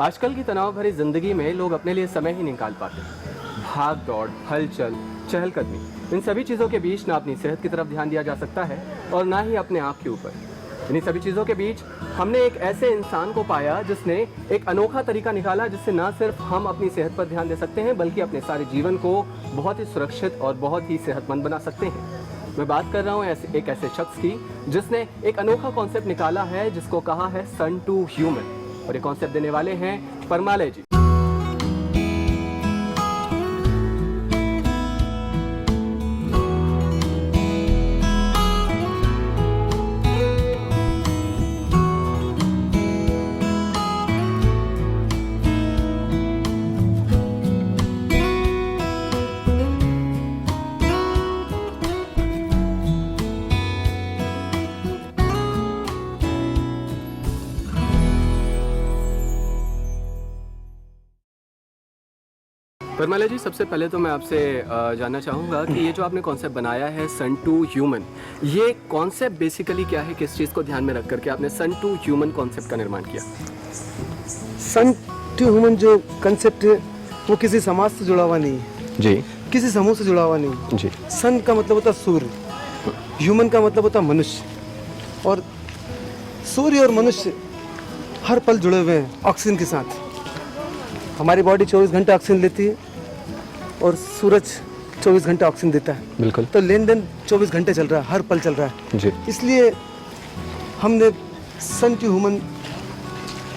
आजकल की तनाव भरी जिंदगी में लोग अपने लिए समय ही निकाल पाते हैं। भाग दौड़, हलचल, चहलकदमी, इन सभी चीज़ों के बीच ना अपनी सेहत की तरफ ध्यान दिया जा सकता है और ना ही अपने आप के ऊपर। इन्हीं सभी चीज़ों के बीच हमने एक ऐसे इंसान को पाया जिसने एक अनोखा तरीका निकाला जिससे ना सिर्फ हम अपनी सेहत पर ध्यान दे सकते हैं बल्कि अपने सारे जीवन को बहुत ही सुरक्षित और बहुत ही सेहतमंद बना सकते हैं। मैं बात कर रहा हूँ एक ऐसे शख्स की जिसने एक अनोखा कॉन्सेप्ट निकाला है जिसको कहा है सन टू ह्यूमन, और ये कॉन्सेप्ट देने वाले हैं परमालय जी। परमालय जी, सबसे पहले तो मैं आपसे जानना चाहूँगा कि ये जो आपने कॉन्सेप्ट बनाया है सन टू ह्यूमन, ये कॉन्सेप्ट बेसिकली क्या है? किस चीज़ को ध्यान में रख करके आपने सन टू ह्यूमन कॉन्सेप्ट का निर्माण किया? सन टू ह्यूमन जो कंसेप्ट है वो किसी समाज से जुड़ा हुआ नहीं है जी, किसी समूह से जुड़ा हुआ नहीं है जी। सन का मतलब होता है सूर्य, ह्यूमन का मतलब होता है मनुष्य, और सूर्य और मनुष्य हर पल जुड़े हुए हैं ऑक्सीजन के साथ। हमारी बॉडी 24 घंटे ऑक्सीजन लेती है और सूरज 24 घंटे ऑक्सीजन देता है। बिल्कुल। तो लेन देन 24 घंटे चल रहा है, हर पल चल रहा है जी। इसलिए हमने सन टू ह्यूमन,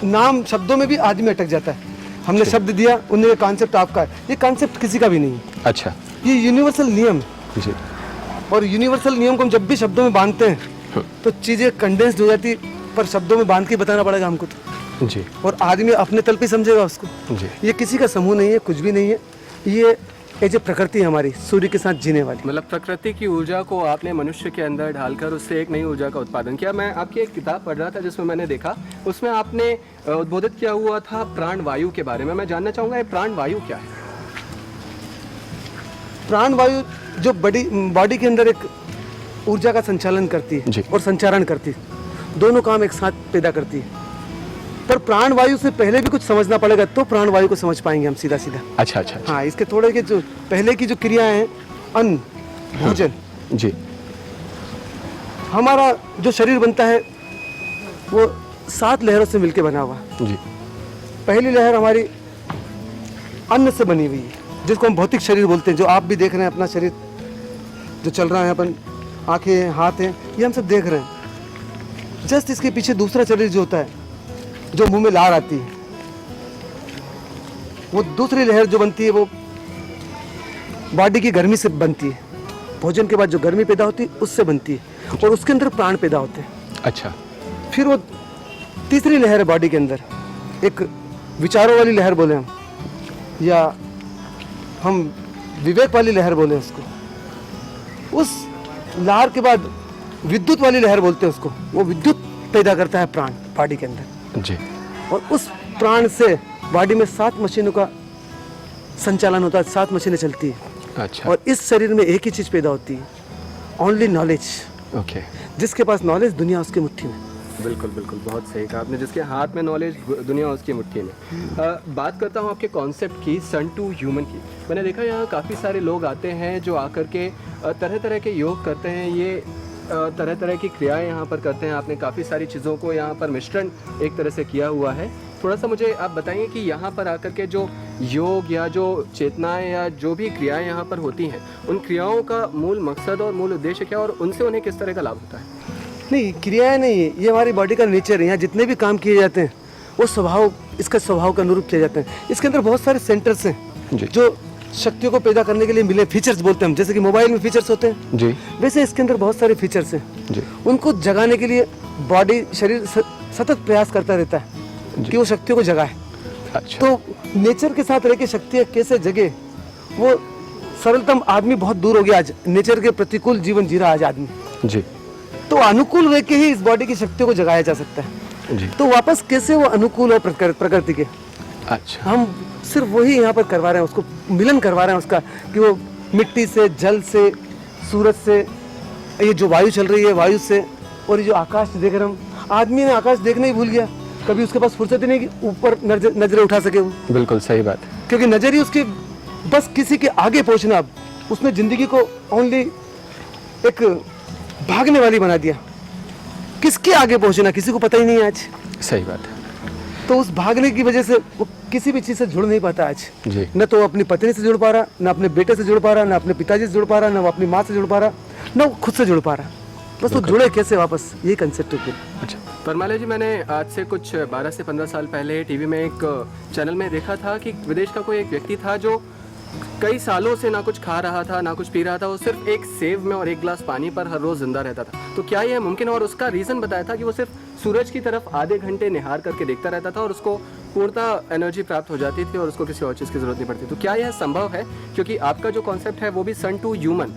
नाम शब्दों में भी आदमी अटक जाता है। हमने शब्द दिया, उन्हें ये कॉन्सेप्ट आपका है, ये कॉन्सेप्ट किसी का भी नहीं है। अच्छा। ये यूनिवर्सल नियम है जी। और यूनिवर्सल नियम को हम जब भी शब्दों में बांधते हैं तो चीज़ें कंडेंस्ड हो जाती, पर शब्दों में बांध के बताना पड़ेगा हमको तो। जी। और आदमी अपने तल पे समझेगा उसको। जी। ये किसी का समूह नहीं है, कुछ भी नहीं है, ये जो प्रकृति है हमारी, सूर्य के साथ जीने वाली। मतलब प्रकृति की ऊर्जा को आपने मनुष्य के अंदर डालकर उससे एक नई ऊर्जा का उत्पादन किया। मैं आपकी एक किताब पढ़ रहा था जिसमें मैंने देखा, उसमें आपने उद्बोधित किया हुआ था प्राण वायु के बारे में। मैं जानना चाहूँगा ये प्राण वायु क्या है? प्राण वायु जो बॉडी के अंदर एक ऊर्जा का संचालन करती है और संचारण करती है, दोनों काम एक साथ पैदा करती है। पर प्राण वायु से पहले भी कुछ समझना पड़ेगा तो प्राण वायु को समझ पाएंगे हम सीधा सीधा। अच्छा अच्छा। हाँ, इसके थोड़े के जो पहले की जो क्रियाएं हैं, अन्न, भोजन। जी। हमारा जो शरीर बनता है वो 7 लहरों से मिलकर बना हुआ। जी। पहली लहर हमारी अन्न से बनी हुई है, जिसको हम भौतिक शरीर बोलते हैं। जो आप भी देख रहे हैं, अपना शरीर जो चल रहा है, अपन आंखें हैं, हाथ हैं, ये हम सब देख रहे हैं। जस्ट इसके पीछे दूसरा शरीर जो होता है, जो मुंह में लार आती है, वो दूसरी लहर जो बनती है वो बॉडी की गर्मी से बनती है। भोजन के बाद जो गर्मी पैदा होती है उससे बनती है और उसके अंदर प्राण पैदा होते हैं। अच्छा। फिर वो तीसरी लहर है बॉडी के अंदर, एक विचारों वाली लहर बोले हम, या हम विवेक वाली लहर बोले उसको। उस लहर के बाद विद्युत वाली लहर बोलते हैं उसको। वो विद्युत पैदा करता है प्राण बॉडी के अंदर जी। और उस प्राण से बॉडी में 7 मशीनों का संचालन होता है, 7 मशीनें चलती है। अच्छा। और इस शरीर में एक ही चीज़ पैदा होती है, ओनली नॉलेज। ओके। जिसके पास नॉलेज, दुनिया उसकी मुट्ठी में। बिल्कुल बिल्कुल, बहुत सही कहा आपने। जिसके हाथ में नॉलेज, दुनिया उसकी मुट्ठी में। बात करता हूँ आपके कॉन्सेप्ट की, सन टू ह्यूमन की। मैंने देखा यहाँ काफ़ी सारे लोग आते हैं जो आकर के तरह तरह के योग करते हैं, ये तरह तरह की क्रियाएं यहाँ पर करते हैं। आपने काफ़ी सारी चीज़ों को यहाँ पर मिश्रण एक तरह से किया हुआ है। थोड़ा सा मुझे आप बताइए कि यहाँ पर आकर के जो योग या जो चेतनाएं या जो भी क्रियाएं यहाँ पर होती हैं, उन क्रियाओं का मूल मकसद और मूल उद्देश्य क्या, और उनसे उन्हें किस तरह का लाभ होता है? नहीं, क्रियाएं नहीं है, ये हमारी बॉडी का नेचर है। यहाँ जितने भी काम किए जाते हैं वो स्वभाव, इसका स्वभाव का अनुरूप किए जाते हैं। इसके अंदर बहुत सारे सेंटर्स हैं जो शक्तियों को पैदा करने के लिए मिले। फीचर्स बोलते हैं हम, जैसे कि मोबाइल में फीचर्स होते हैं जी, वैसे इसके अंदर बहुत सारे फीचर्स हैं जी। उनको जगाने के लिए बॉडी, शरीर सतत प्रयास करता रहता है कि वो शक्तियों को जगाए। अच्छा। तो नेचर के साथ रह के शक्तियाँ कैसे जगे, वो सरलतम आदमी बहुत दूर हो गया आज। नेचर के प्रतिकूल जीवन जी रहा आज आदमी जी। तो अनुकूल रह के ही इस बॉडी की शक्तियों को जगाया जा सकता है जी। तो वापस कैसे वो अनुकूल हो प्रकृति के, अच्छा, हम सिर्फ वही यहाँ पर करवा रहे हैं, उसको मिलन करवा रहे हैं उसका, कि वो मिट्टी से, जल से, सूरज से, ये जो वायु चल रही है वायु से, और ये जो आकाश देख रहे हम, आदमी ने आकाश देखना ही भूल गया। कभी उसके पास फुर्सत ही नहीं कि ऊपर नजरें उठा सके वो, बिल्कुल सही बात। क्योंकि नजर ही उसकी बस किसी के आगे पहुंचना, उसने जिंदगी को ओनली एक भागने वाली बना दिया। किसके आगे पहुंचना किसी को पता ही नहीं है आज। सही बात है। तो उस भागने की वजह से वो किसी भी चीज़ से जुड़ नहीं पाता आज। जी। न तो अपनी पत्नी से जुड़ पा रहा, न अपने बेटे से जुड़ पा रहा, न अपने पिताजी से जुड़ पा रहा, न वो अपनी माँ से जुड़ पा रहा, न वो खुद से जुड़ पा रहा। बस वो जुड़े कैसे वापस, ये कंसेप्ट है। अच्छा परमाला जी, मैंने आज से कुछ 12 से 15 साल पहले टीवी में एक चैनल में देखा था कि विदेश का कोई एक व्यक्ति था जो कई सालों से ना कुछ खा रहा था ना कुछ पी रहा था, वो सिर्फ एक सेव में और एक गिलास पानी पर हर रोज जिंदा रहता था। तो क्या यह मुमकिन? और उसका रीजन बताया था कि वो सिर्फ सूरज की तरफ आधे घंटे निहार करके देखता रहता था और उसको पूर्णतः एनर्जी प्राप्त हो जाती थी और उसको किसी और चीज़ की जरूरत नहीं पड़ती। तो क्या यह संभव है? क्योंकि आपका जो कॉन्सेप्ट है वो भी सन टू ह्यूमन,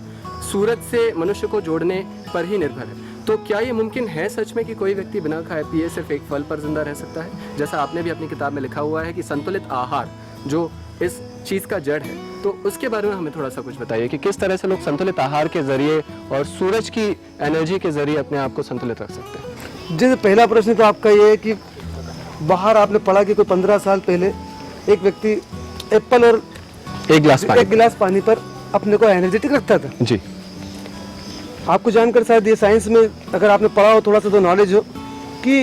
सूरज से मनुष्य को जोड़ने पर ही निर्भर है। तो क्या ये मुमकिन है सच में कि कोई व्यक्ति बिना खाए पिए सिर्फ एक फल पर जिंदा रह सकता है? जैसा आपने भी अपनी किताब में लिखा हुआ है कि संतुलित आहार जो इस चीज़ का जड़ है, तो उसके बारे में हमें थोड़ा सा कुछ बताइए कि किस तरह से लोग संतुलित आहार के जरिए और सूरज की एनर्जी के जरिए अपने आप को संतुलित रख सकते हैं। जैसे पहला प्रश्न तो आपका ये है कि बाहर आपने पढ़ा कि कोई 15 साल पहले एक व्यक्ति एप्पल और एक गिलास पानी पर अपने को एनर्जेटिक रखता था। जी। आपको जानकर शायद ये साइंस में अगर आपने पढ़ा हो, थोड़ा सा तो नॉलेज हो कि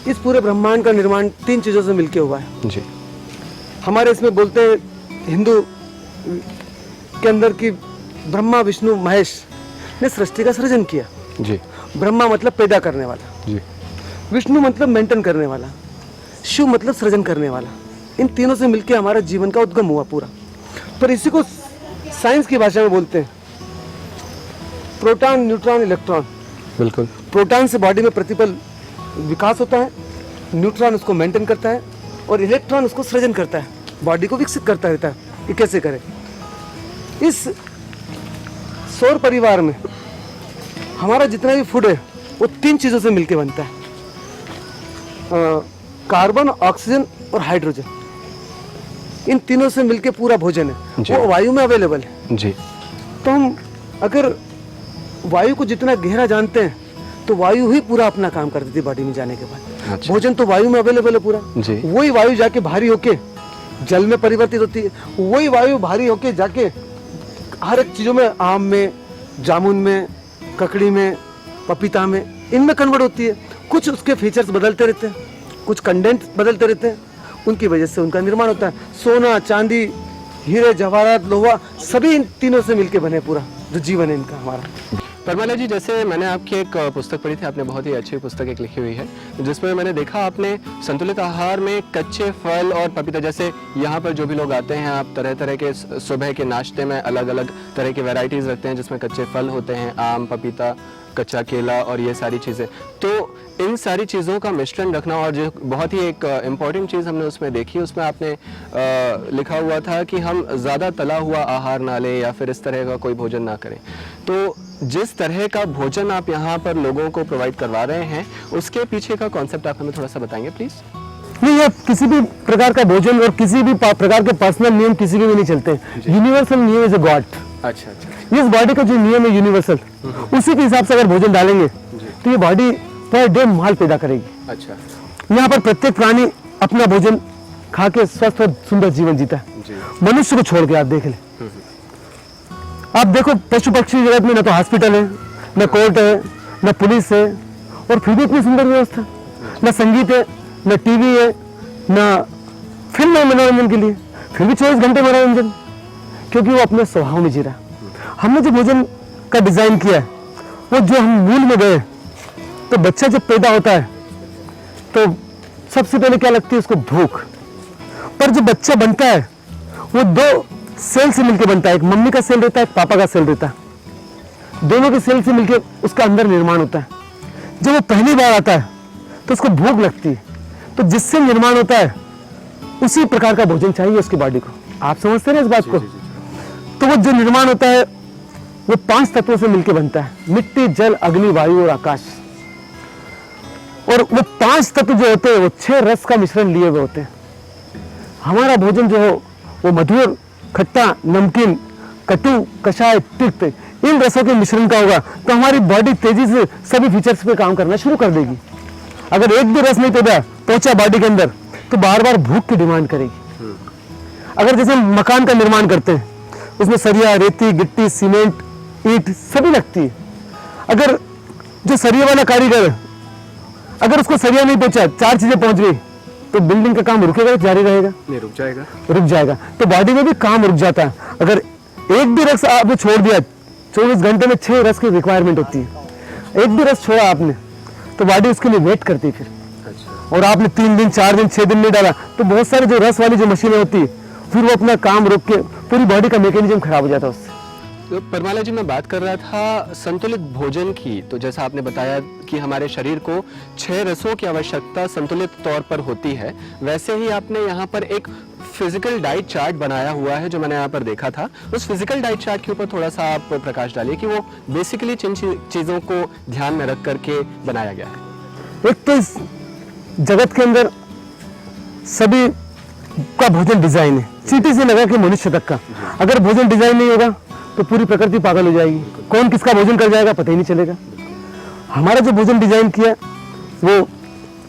इस पूरे ब्रह्मांड का निर्माण 3 चीज़ों से मिलके हुआ है। जी। हमारे इसमें बोलते हैं हिंदू के अंदर कि ब्रह्मा विष्णु महेश ने सृष्टि का सृजन किया। जी। ब्रह्मा मतलब पैदा करने वाला, जी। विष्णु मतलब मेंटेन करने वाला, शिव मतलब सृजन करने वाला। इन तीनों से मिलके हमारा जीवन का उद्गम हुआ पूरा। पर इसी को साइंस की भाषा में बोलते हैं प्रोटॉन न्यूट्रॉन इलेक्ट्रॉन। बिल्कुल। प्रोटॉन से बॉडी में प्रतिपल विकास होता है, न्यूट्रॉन उसको मेंटेन करता है और इलेक्ट्रॉन उसको सृजन करता है, बॉडी को विकसित करता रहता है। ये कैसे करे? इस सौर परिवार में हमारा जितना भी फूड है वो 3 चीज़ों से मिलके बनता है, कार्बन, ऑक्सीजन और हाइड्रोजन। इन तीनों से मिलके पूरा भोजन है, वो वायु में अवेलेबल है। जी। तो हम अगर वायु को जितना गहरा जानते हैं तो वायु ही पूरा अपना काम कर देती है बॉडी में जाने के बाद। अच्छा। भोजन तो वायु में अवेलेबल है पूरा। जी। वही वायु जाके भारी होके जल में परिवर्तित होती है, वही वायु भारी होके जाके हर एक चीज़ों में, आम में, जामुन में, ककड़ी में, पपीता में, इनमें कन्वर्ट होती है। कुछ उसके फीचर्स बदलते रहते हैं, कुछ कंटेंट बदलते रहते हैं, उनकी वजह से उनका निर्माण होता है। सोना, चांदी, हीरे, जवाहरात, लोहा, सभी इन तीनों से मिलके बने पूरा जो जीवन है इनका हमारा। परमाला जी, जैसे मैंने आपकी एक पुस्तक पढ़ी थी, आपने बहुत ही अच्छी पुस्तक एक लिखी हुई है जिसमें मैंने देखा आपने संतुलित आहार में कच्चे फल और पपीता, जैसे यहाँ पर जो भी लोग आते हैं आप तरह तरह के सुबह के नाश्ते में अलग अलग तरह की वैरायटीज़ रखते हैं जिसमें कच्चे फल होते हैं, आम, पपीता, कच्चा केला और ये सारी चीज़ें। तो इन सारी चीज़ों का मिश्रण रखना, और जो बहुत ही एक इम्पॉर्टेंट चीज़ हमने उसमें देखी, उसमें आपने लिखा हुआ था कि हम ज़्यादा तला हुआ आहार ना लें या फिर इस तरह का कोई भोजन ना करें। तो जिस तरह का भोजन आप यहाँ पर लोगों को प्रोवाइड करवा रहे हैं उसके पीछे का कॉन्सेप्ट आप हमें थोड़ा सा बताएंगे प्लीज़? नहीं, ये किसी भी प्रकार का भोजन और किसी भी प्रकार के पर्सनल नियम किसी के भी नहीं चलते। यूनिवर्सल नियम इज अ गॉड। अच्छा अच्छा। इस बॉडी का जो नियम है यूनिवर्सल, उसी के हिसाब से अगर भोजन डालेंगे तो ये बॉडी पर डे माल पैदा करेगी। अच्छा। यहाँ पर प्रत्येक प्राणी अपना भोजन खा के स्वस्थ और सुंदर जीवन जीता है। मनुष्य को छोड़ के आप देख लें, आप देखो पशु पक्षी जगत में न तो हॉस्पिटल है, न कोर्ट है, न पुलिस है, और फिर भी इतनी सुंदर व्यवस्था। न संगीत है, न टीवी है, न फिल्म है मनोरंजन के लिए, फिर भी 24 घंटे मनोरंजन, क्योंकि वो अपने स्वभाव में जी रहा है। हमने जो भोजन का डिजाइन किया है वो जो हम मूल में गए, तो बच्चा जब पैदा होता है तो सबसे पहले क्या लगती है उसको? भूख। पर जब बच्चा बनता है वो 2 सेल से मिलकर बनता है, एक मम्मी का सेल रहता है, एक पापा का सेल रहता है। दोनों के सेल से मिलकर उसका अंदर निर्माण होता है। जब वो पहली बार आता है तो उसको भूख लगती है, तो जिससे निर्माण होता है उसी प्रकार का भोजन चाहिए उसकी बॉडी को। आप समझते हैं इस बात को? तो वो जो निर्माण होता है वो 5 तत्वों से मिलकर बनता है, मिट्टी, जल, अग्नि, वायु और आकाश। और वो 5 तत्व जो होते हैं वो 6 रस का मिश्रण लिए हुए होते हैं। हमारा भोजन जो हो वो मधुर, खट्टा, नमकीन, कटु, कषाय, तिक्त, इन रसों के मिश्रण का होगा, तो हमारी बॉडी तेजी से सभी फीचर्स पे काम करना शुरू कर देगी। अगर एक भी रस नहीं पहुंचा बॉडी के अंदर तो बार बार भूख की डिमांड करेगी। अगर जैसे हम मकान का निर्माण करते हैं, उसमें सरिया, रेती, गिट्टी, सीमेंट, ईंट सभी लगती है। अगर जो सरिया वाला कारीगर, अगर उसको सरिया नहीं पहुंचा, 4 चीजें पहुंच गई, तो बिल्डिंग का काम रुकेगा, जारी रहेगा? नहीं, रुक जाएगा। तो बॉडी में भी काम रुक जाता है। अगर एक भी रस आपने छोड़ दिया, 24 घंटे में 6 रस की रिक्वायरमेंट होती है। एक भी रस छोड़ा आपने तो बॉडी उसके लिए वेट करती है फिर। अच्छा। और आपने 3 दिन, 4 दिन, 6 दिन नहीं डाला तो बहुत सारे जो रस वाली जो मशीनें होती है, फिर वो अपना काम रोक के पूरी बॉडी का मैकेनिज्म खराब हो जाता है उससे। तो परमाला जी, मैं बात कर रहा था संतुलित भोजन की। तो जैसा आपने बताया कि हमारे शरीर को 6 रसों की आवश्यकता संतुलित तौर पर होती है, वैसे ही आपने यहाँ पर एक फिजिकल डाइट चार्ट बनाया हुआ है जो मैंने यहाँ पर देखा था। उस फिजिकल डाइट चार्ट के ऊपर थोड़ा सा आप प्रकाश डालिए कि वो बेसिकली जिन चीज़ों को ध्यान में रख करके बनाया गया है। एक तो इस जगत के अंदर सभी का भोजन डिजाइन है, चींटी से लगा के मनुष्य तक का। अगर भोजन डिजाइन नहीं होगा तो पूरी प्रकृति पागल हो जाएगी, कौन किसका भोजन कर जाएगा पता ही नहीं चलेगा। हमारा जो भोजन डिजाइन किया वो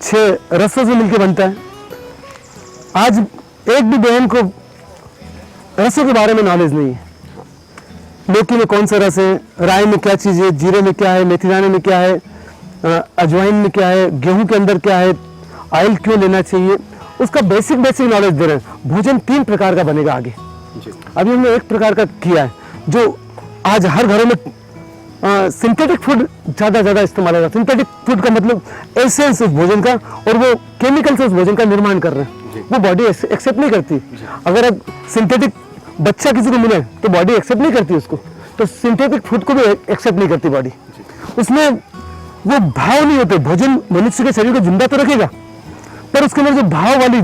6 रसों से मिलकर बनता है। आज एक भी बहन को रसों के बारे में नॉलेज नहीं है। लौकी में कौन सा रस है, राई में क्या चीज है, जीरे में क्या है, मेथी दाने में क्या है, अजवाइन में क्या है, गेहूं के अंदर क्या है, ऑयल क्यों लेना चाहिए, उसका बेसिक नॉलेज दे रहे हैं। भोजन 3 प्रकार का बनेगा आगे। अभी हमने एक प्रकार का किया है जो आज हर घरों में सिंथेटिक फूड ज्यादा इस्तेमाल हो रहा है। सिंथेटिक फूड का मतलब एसेंस उस भोजन का, और वो केमिकल से उस भोजन का निर्माण कर रहे हैं। वो बॉडी एक्सेप्ट नहीं करती। अगर अब सिंथेटिक बच्चा किसी को मिले तो बॉडी एक्सेप्ट नहीं करती उसको, तो सिंथेटिक फूड को भी एक्सेप्ट नहीं करती बॉडी। उसमें वो भाव नहीं होते। भोजन मनुष्य के शरीर को जिंदा तो रखेगा, पर उसके अंदर जो भाव वाली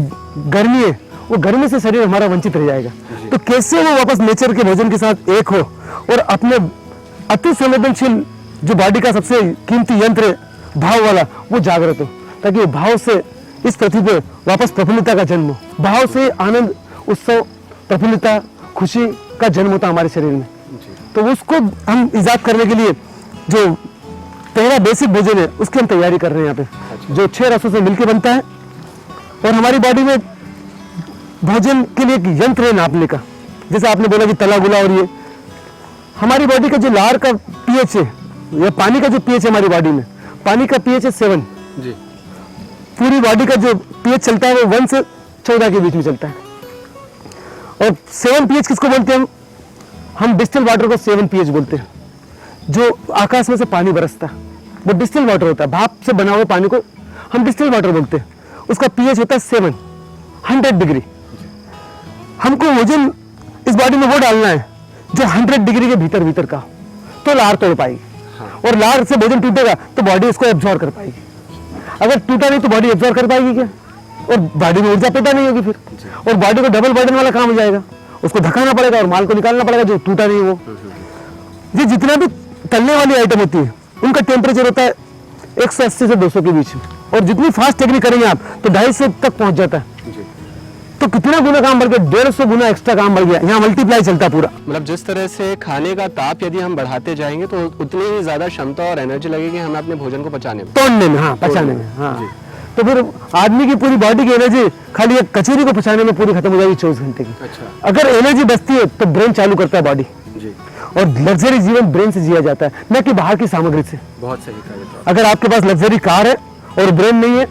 गर्मी है, वो गर्मी से शरीर हमारा वंचित रह जाएगा। तो कैसे वो वापस नेचर के भोजन के साथ एक हो और अपने अति संवेदनशील जो बॉडी का सबसे कीमती यंत्र है भाव वाला, वो जागृत हो, ताकि भाव से इस पृथ्वी पे वापस प्रफुल्लता का जन्म हो। भाव से आनंद, उत्सव, प्रफुल्लता, खुशी का जन्म होता हमारे शरीर में। तो उसको हम इजाद करने के लिए जो पहला बेसिक भोजन है उसकी हम तैयारी कर रहे हैं यहाँ पे, जो 6 रसों से मिलकर बनता है। और हमारी बॉडी में भोजन के लिए एक यंत्र है नापने का। जैसे आपने बोला कि तला गुला, और ये हमारी बॉडी का जो लार का पीएच है या पानी का जो पीएच है हमारी बॉडी में, पानी का पीएच है 7 जी। पूरी बॉडी का जो पीएच चलता है वो 1 से 14 के बीच में चलता है। और 7 पीएच किसको बोलते हैं हम डिस्टिल वाटर को 7 पीएच बोलते हैं। जो आकाश में से पानी बरसता है वो डिस्टिल वाटर होता है। भाप से बना हुआ पानी को हम डिस्टिल वाटर बोलते हैं। उसका पीएच होता है 7, 100 डिग्री। हमको भोजन इस बॉडी में वो डालना है जो 100 डिग्री के भीतर का, तो लार तोड़ पाएगी। और लार से भोजन टूटेगा तो बॉडी उसको एब्जॉर्ब कर पाएगी। अगर टूटा नहीं तो बॉडी एब्जॉर्ब कर पाएगी क्या? और बॉडी में ऊर्जा पैदा नहीं होगी फिर, और बॉडी को डबल बर्डन वाला काम हो जाएगा। उसको धकाना पड़ेगा और माल को निकालना पड़ेगा जो टूटा नहीं वो। ये जितना भी तलने वाली आइटम होती है उनका टेम्परेचर होता है 180 से 200 के बीच में, और जितनी फास्ट टेक्निक करेंगे आप तो 250 तक पहुंच जाता है। तो कितना गुना काम बढ़ गया, 150 गुना एक्स्ट्रा काम बढ़ गया। यहाँ मल्टीप्लाई चलता पूरा। मतलब जिस तरह से खाने का ताप यदि हम बढ़ाते जाएंगे तो उतनी ही ज्यादा क्षमता और एनर्जी लगेगी हमें अपने भोजन को पचाने में, तोड़ने में, हाँ पचाने में। हाँ तो फिर आदमी की पूरी बॉडी की एनर्जी खाली एक कचौरी को पचाने में पूरी खत्म हो जाएगी 24 घंटे की। अच्छा। अगर एनर्जी बचती है तो ब्रेन चालू करता है बॉडी, और लग्जरी जीवन ब्रेन से जिया जाता है, न कि बाहर की सामग्री से। बहुत सही कहा। अगर आपके पास लग्जरी कार है और ब्रेन नहीं है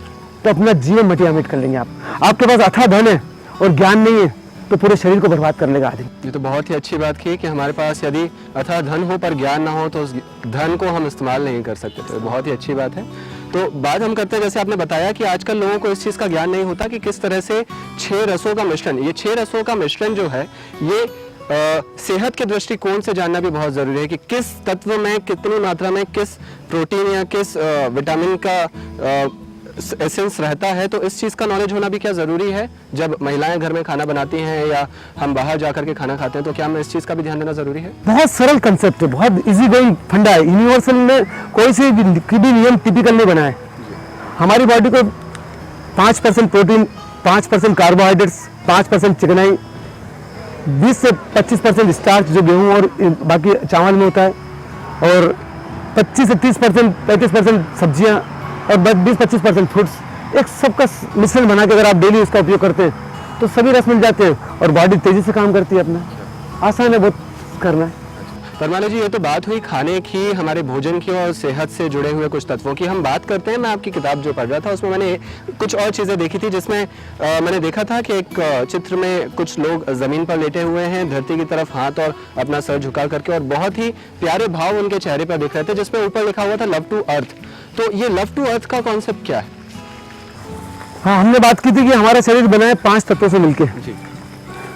तो अपना जीवन मटिया मिट कर लेंगे आप। आपके पास अथाह धन है और ज्ञान नहीं है तो पूरे शरीर को बर्बाद कर लेगा आदमी। ये तो बहुत ही अच्छी बात की कि हमारे पास यदि अथाह धन हो पर ज्ञान ना हो तो उस धन को हम इस्तेमाल नहीं कर सकते। तो बहुत ही अच्छी बात है। तो बात हम करते हैं, जैसे आपने बताया कि आजकल लोगों को इस चीज़ का ज्ञान नहीं होता कि किस तरह से 6 रसों का मिश्रण, ये 6 रसों का मिश्रण जो है ये सेहत के दृष्टिकोण से जानना भी बहुत ज़रूरी है कि किस तत्व में कितनी मात्रा में किस प्रोटीन या किस विटामिन का एसेंस रहता है। तो इस चीज़ का नॉलेज होना भी क्या ज़रूरी है जब महिलाएं घर में खाना बनाती हैं या हम बाहर जाकर के खाना खाते हैं, तो क्या हमें इस चीज़ का भी ध्यान देना ज़रूरी है? बहुत सरल कंसेप्ट है, बहुत इजी गोइंग फंडा है। यूनिवर्सल में कोई से भी नियम टिपिकल नहीं बना है। हमारी बॉडी को 5% प्रोटीन, 5% कार्बोहाइड्रेट्स, 5% चिकनाई, 20 से 25% स्टार्च जो गेहूं और बाकी चावल में होता है, और 25 से 30%, 35% सब्जियां और 20-25% फूड्स, एक सबका मिश्रण बना के अगर आप डेली इसका उपयोग करते हैं तो सभी रस मिल जाते हैं और बॉडी तेजी से काम करती है अपना। आसान है बहुत करना है। परमाला जी, ये तो बात हुई खाने की, हमारे भोजन की और सेहत से जुड़े हुए कुछ तत्वों की। हम बात करते हैं, मैं आपकी किताब जो पढ़ रहा था उसमें मैंने कुछ और चीज़ें देखी थी, जिसमें मैंने देखा था कि एक चित्र में कुछ लोग ज़मीन पर लेटे हुए हैं, धरती की तरफ हाथ और अपना सर झुका करके, और बहुत ही प्यारे भाव उनके चेहरे पर दिख रहे थे, जिसमें ऊपर लिखा हुआ था लव टू अर्थ। तो ये लव टू अर्थ का कॉन्सेप्ट क्या है? हाँ, हमने बात की थी कि हमारा शरीर बना है 5 तत्वों से मिलके, जी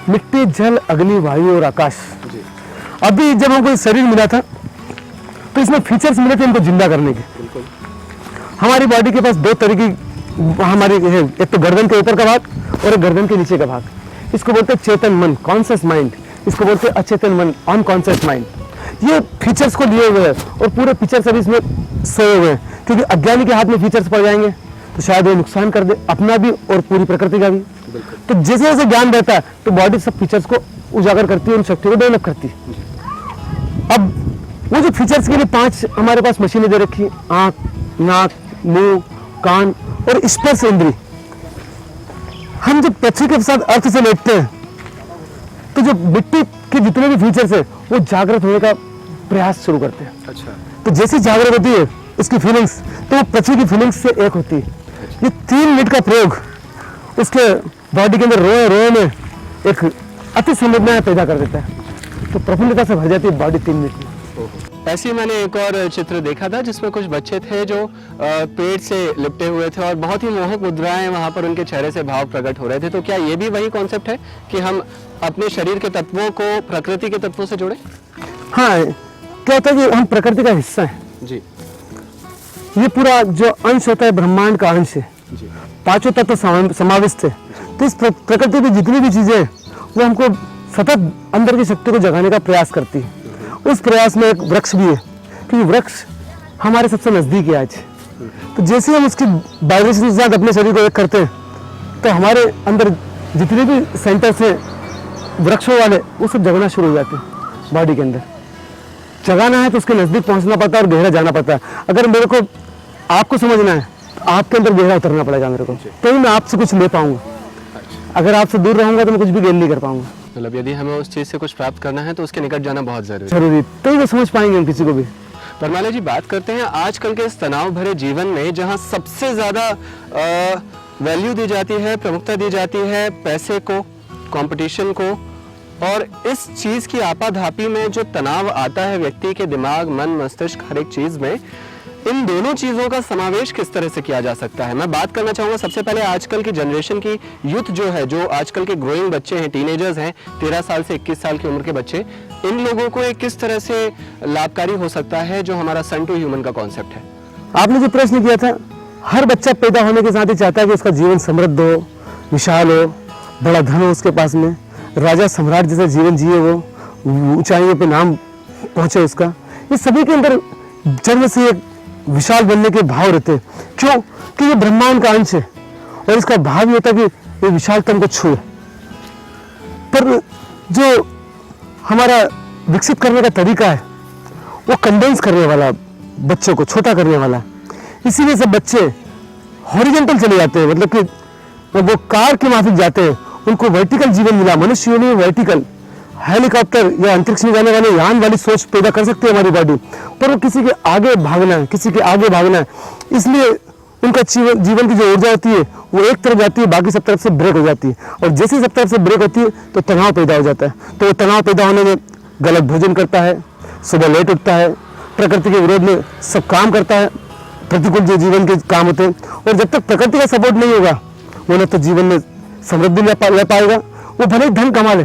मिट्टी, जल, अग्नि, वायु और आकाश। जी अभी जब हमको शरीर मिला था तो इसमें फीचर्स मिले थे हमको जिंदा करने के। बिल्कुल। हमारी बॉडी के पास 2 तरह की हमारी है, एक तो गर्दन के ऊपर का भाग और एक गर्दन के नीचे का भाग। इसको बोलते हैं चेतन मन, कॉन्शियस माइंड। इसको बोलते हैं अचेतन मन, अनकॉन्शियस माइंड। ये फीचर्स को लिए हुए हैं और पूरे फीचर्स अभी इसमें सोए हुए हैं, क्योंकि अज्ञानी के हाथ में फीचर्स पड़ जाएंगे तो शायद वो नुकसान कर दे, अपना भी और पूरी प्रकृति का भी। तो जैसे जैसे ज्ञान रहता है तो बॉडी सब फीचर्स को उजागर करती है, उन शक्तियों को डेवलप करती है। अब वो जो फीचर्स के लिए 5 हमारे पास मशीनें दे रखी है, आंख, नाक, मुंह, कान और स्पर्श इंद्री। हम जब पृथ्वी के साथ अर्थ से लेटते हैं तो जो मिट्टी के जितने भी फीचर्स है वो जागृत होने का प्रयास शुरू करते हैं। अच्छा। तो जैसे जागृत होती है इसकी फीलिंग्स, तो वो पृथ्वी की फीलिंग्स से एक होती है। ये 3 मिनट का प्रयोग उसके बॉडी के अंदर रोए रोए में एक अति संवेदना पैदा कर देता है, तो प्रफुल्लता से भर जाती है बॉडी 3 मिनट में। ऐसे ही मैंने एक और चित्र देखा था जिसमें कुछ बच्चे थे जो पेड़ से लिपटे हुए थे और बहुत ही मोहक मुद्राएं वहां पर उनके चेहरे से भाव प्रकट हो रहे थे। तो क्या ये भी वही कॉन्सेप्ट है कि हम अपने शरीर के तत्वों को प्रकृति के तत्वों से जोड़े? हाँ, क्या होता है कि हम प्रकृति का हिस्सा है जी ये पूरा जो अंश होता है ब्रह्मांड का अंश है। जी 5 तत्व समाविष्ट है। तो इस प्रकृति की जितनी भी चीजें हैं वो हमको सतत अंदर की शक्ति को जगाने का प्रयास करती है। उस प्रयास में एक वृक्ष भी है, क्योंकि वृक्ष हमारे सबसे नजदीक है आज। तो जैसे हम उसकी वाइब्रेशन के साथ अपने शरीर को एक करते हैं तो हमारे अंदर जितने भी सेंटर्स हैं वृक्षों वाले वो सब जगना शुरू हो जाते हैं। बॉडी के अंदर जगाना है तो उसके नजदीक पहुंचना पड़ता है और गहरा जाना पड़ता है। अगर मेरे को आपको समझना है तो आपके अंदर गहरा उतरना पड़ेगा मेरे को, तो ही मैं आपसे कुछ ले पाऊंगा। अगर आपसे दूर रहूंगा तो मैं कुछ भी गेन नहीं कर पाऊंगा। मतलब यदि हमें उस चीज से कुछ प्राप्त करना है तो उसके निकट जाना बहुत जरूरी जरूरी, तो ही वो समझ पाएंगे हम किसी को भी। परमाला जी, बात करते हैं आजकल के इस तनाव भरे जीवन में जहां सबसे ज्यादा वैल्यू दी जाती है, प्रमुखता दी जाती है पैसे को, कंपटीशन को, और इस चीज की आपाधापी में जो तनाव आता है व्यक्ति के दिमाग, मन, मस्तिष्क, हर एक चीज में, इन दोनों चीजों का समावेश किस तरह से किया जा सकता है? मैं बात करना चाहूंगा सबसे पहले आजकल की जनरेशन की, यूथ जो है, जो आजकल के ग्रोइंग बच्चे हैं, टीनेजर्स हैं, 13 साल से 21 साल की उम्र के बच्चे, इन लोगों को एक किस तरह से लाभकारी हो सकता है जो हमारा सन टू ह्यूमन का कॉन्सेप्ट है? आपने जो प्रश्न किया था, हर बच्चा पैदा होने के साथ ही चाहता है कि उसका जीवन समृद्ध हो, विशाल हो, बड़ा धन हो उसके पास में, राजा सम्राट जैसा जीवन जिए, वो ऊंचाइयों पे नाम पहुंचे उसका। ये सभी के अंदर जन्म से एक विशाल बनने के भाव रहते हैं। क्यों? कि ये ब्रह्मांड का अंश है और इसका भाव ये होता है कि ये विशालतम को छुए। पर जो हमारा विकसित करने का तरीका है वो कंडेंस करने वाला, बच्चों को छोटा करने वाला। इसीलिए सब बच्चे हॉरिजॉन्टल चले जाते हैं, मतलब कि वो कार के माफिक जाते हैं। उनको वर्टिकल जीवन मिला, मनुष्य नहीं वर्टिकल, हेलीकॉप्टर या अंतरिक्ष में जाने वाले यान वाली सोच पैदा कर सकती है हमारी बॉडी, पर वो किसी के आगे भागना है, किसी के आगे भागना है। इसलिए उनका जीवन की जो ऊर्जा होती है वो एक तरफ जाती है, बाकी सब तरफ से ब्रेक हो जाती है। और जैसे सब तरफ से ब्रेक होती है तो तनाव पैदा हो जाता है। तो वो तनाव पैदा होने में गलत भोजन करता है, सुबह लेट उठता है, प्रकृति के विरोध में सब काम करता है, प्रतिकूल जो जीवन के काम होते हैं। और जब तक प्रकृति का सपोर्ट नहीं होगा वो न तो जीवन में समृद्धि ले पाएगा, वो भले ही धन कमा ले,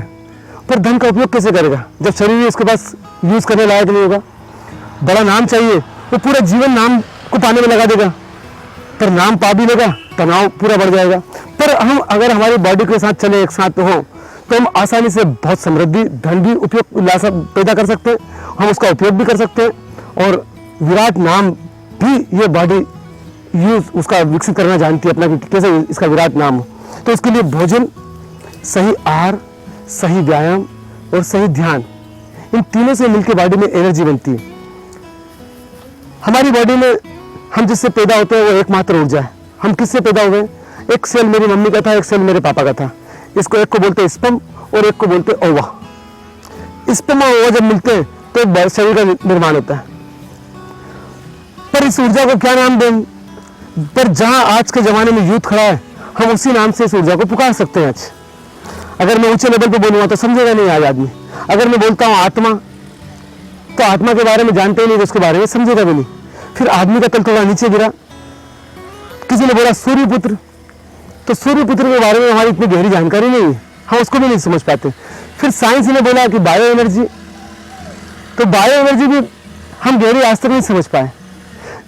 पर धन का उपयोग कैसे करेगा जब शरीर ही उसके पास यूज करने लायक नहीं होगा। बड़ा नाम चाहिए, वो पूरा जीवन नाम को पाने में लगा देगा, पर नाम पा भी लेगा, तनाव पूरा बढ़ जाएगा। पर हम अगर हमारी बॉडी के साथ चले, एक साथ हो, तो हम आसानी से बहुत समृद्धि, धन भी उपयोग पैदा कर सकते हैं, हम उसका उपयोग भी कर सकते हैं। और विराट नाम भी ये बॉडी यूज उसका विकसित करना जानती है अपना, कि कैसे इसका विराट नाम हो। तो उसके लिए भोजन, सही आहार, सही व्यायाम और सही ध्यान, इन तीनों से मिलकर बॉडी में एनर्जी बनती है। हमारी बॉडी में हम जिससे पैदा होते हैं वो एकमात्र ऊर्जा है। हम किससे पैदा हुए? एक सेल मेरी मम्मी का था, एक सेल मेरे पापा का था। इसको एक को बोलते हैं स्पर्म और एक को बोलते हैं ओवा। स्पर्म और ओवा जब मिलते हैं तो एक शरीर का निर्माण होता है। पर इस ऊर्जा को क्या नाम दें? पर जहां आज के जमाने में यूथ खड़ा है, हम उसी नाम से इस ऊर्जा को पुकार सकते हैं। आज अगर मैं ऊंचे लेवल पे बोलूंगा तो समझेगा नहीं आज आदमी। अगर मैं बोलता हूँ आत्मा, तो आत्मा के बारे में जानते ही नहीं तो उसके बारे में समझेगा भी नहीं। फिर आदमी का तल थोड़ा नीचे गिरा, किसी ने बोला सूर्यपुत्र, तो सूर्यपुत्र के बारे में हमारी इतनी गहरी जानकारी नहीं है, हम उसको भी नहीं समझ पाते। फिर साइंस ने बोला कि बायो एनर्जी, तो बायो एनर्जी भी हम गहरी आज तक नहीं समझ पाए।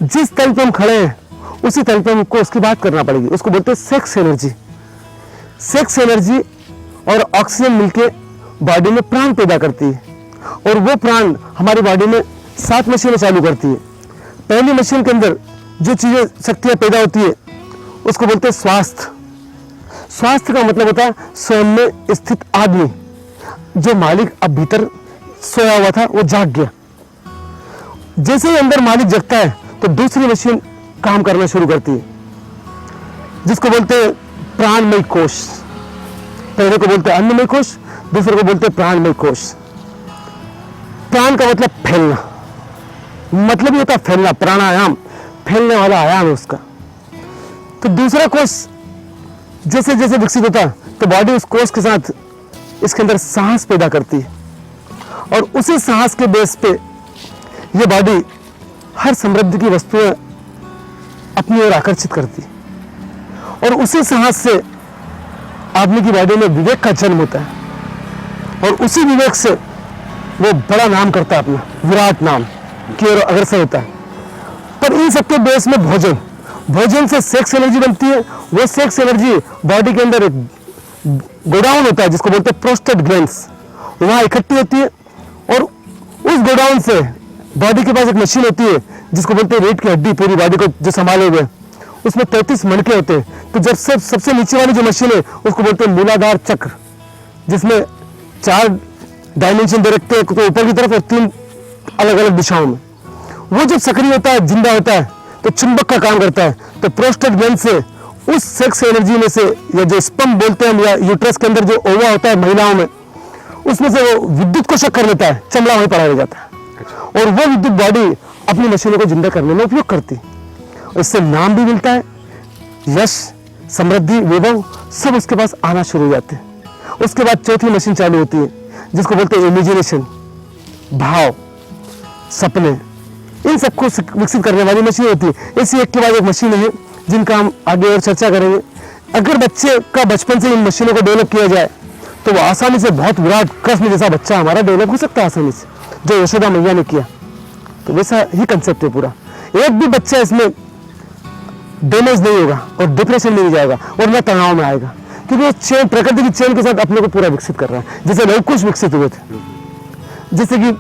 जिस तल पे हम खड़े हैं उसी तल पे हमको उसकी बात करना पड़ेगी। उसको बोलते हैं सेक्स एनर्जी। सेक्स एनर्जी और ऑक्सीजन मिलके बॉडी में प्राण पैदा करती है, और वो प्राण हमारी बॉडी में 7 मशीनें चालू करती है। पहली मशीन के अंदर जो चीजें शक्तियां पैदा होती है उसको बोलते हैं स्वास्थ्य। स्वास्थ्य का मतलब होता है स्वयं में स्थित आदमी। जो मालिक अब भीतर सोया हुआ था वो जाग गया। जैसे ही अंदर मालिक जगता है तो दूसरी मशीन काम करना शुरू करती है, जिसको बोलते हैं प्राणमय कोश। पहले को बोलते हैं अन्नमय कोश, दूसरे को बोलते हैं प्राणमय कोश। प्राण का मतलब फैलना, मतलब ये होता है फैलना, प्राणायाम, फैलने वाला आयाम है उसका। तो दूसरा कोश जैसे जैसे विकसित होता है तो बॉडी उस कोश के साथ इसके अंदर सांस पैदा करती है, और उसी सांस के बेस पे ये बॉडी हर समृद्धि की वस्तुएं अपनी ओर आकर्षित करती है, और उसी सांस से आदमी की बॉडी में विवेक का जन्म होता है, और उसी विवेक से वो बड़ा नाम करता है, अपना विराट नाम की ओर अग्रसर होता है। पर इन सबके बेस में भोजन, भोजन से सेक्स एनर्जी बनती है। वो सेक्स एनर्जी बॉडी के अंदर एक गोडाउन होता है जिसको बोलते हैं प्रोस्टेट ग्लैंड्स, वहां इकट्ठी होती है, और उस गोडाउन से बॉडी के पास एक मशीन होती है जिसको बोलते हैं रीढ़ की हड्डी, पूरी बॉडी को जो संभाले हुए, उसमें 33 मणके होते हैं। तो जब सबसे नीचे वाली जो मशीन है उसको बोलते हैं मूलाधार चक्र, जिसमें 4 डायमेंशन दे रखते हैं, तो ऊपर की तरफ और 3 अलग अलग दिशाओं में। वो जब सक्रिय होता है, जिंदा होता है, तो चुंबक का काम करता है। तो प्रोस्टेट ग्लैंड से उस सेक्स एनर्जी में से, या जो स्पर्म बोलते हैं, या यूट्रस के अंदर जो ओवा होता है महिलाओं में, उसमें से वो विद्युत को शक कर लेता है, चमड़ा वहीं पड़ा रह जाता है, और वो विद्युत बॉडी अपनी मशीनों को जिंदा करने में उपयोग करती है। इससे नाम भी मिलता है, यश, समृद्धि, वैभव सब उसके पास आना शुरू हो जाते हैं। उसके बाद चौथी मशीन चालू होती है जिसको बोलते हैं इमेजिनेशन, भाव, सपने, इन सबको विकसित करने वाली मशीन होती है। इसी एक के बाद एक मशीन है जिनका हम आगे और चर्चा करेंगे। अगर बच्चे का बचपन से इन मशीनों को डेवलप किया जाए तो वो आसानी से बहुत विराट कृष्ण जैसा बच्चा हमारा डेवलप हो सकता है आसानी से, जो यशोदा मैया ने किया। तो वैसा ही कंसेप्ट है पूरा। एक भी बच्चा इसमें डैमेज नहीं होगा और डिप्रेशन में नहीं जाएगा और न तनाव में आएगा, क्योंकि वो चेन, प्रकृति की चेन के साथ अपने को पूरा विकसित कर रहा है। जैसे लव कुश विकसित हुए थे, जैसे कि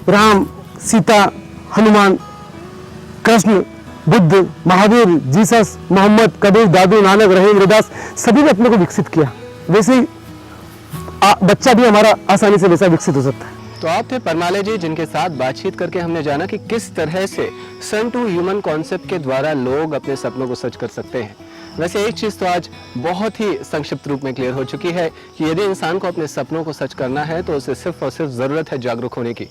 राम, सीता, हनुमान, कृष्ण, बुद्ध, महावीर, जीसस, मोहम्मद, कबीर, दादू, नानक, रहीम, रविदास, सभी ने अपने को विकसित किया। वैसे ही बच्चा भी हमारा आसानी से वैसा विकसित हो सकता है। तो आप थे परमालय जी, जिनके साथ बातचीत करके हमने जाना कि किस तरह से सन टू ह्यूमन कॉन्सेप्ट के द्वारा लोग अपने सपनों को सच कर सकते हैं। वैसे एक चीज तो आज बहुत ही संक्षिप्त रूप में क्लियर हो चुकी है कि यदि इंसान को अपने सपनों को सच करना है तो उसे सिर्फ और सिर्फ जरूरत है जागरूक होने की।